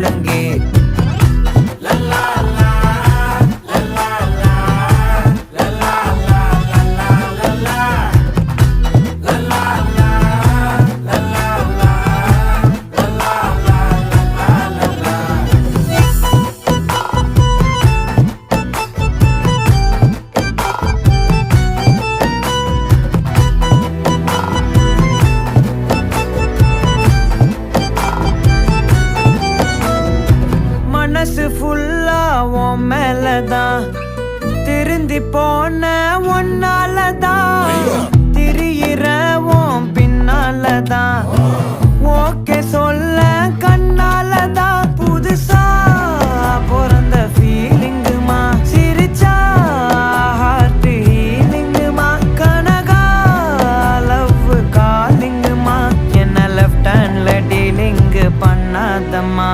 முழங்கே. மனசு ஃபுல்லா உன் மேலதான், திருந்தி போன ஒன்னாலதான், திரியிற உன் பின்னாலதான், ஓகே சொல்ல கண்ணாலதான். புதுசா பிறந்த ஃபீலிங்குமா, சிரிச்சா ஹார்ட் ஹீலிங்குமா, கனகா லவ் காலிங்குமா, என்ன லெஃப்ட் ஹேண்ட்ல டீலிங்கு பண்ணாதம்மா.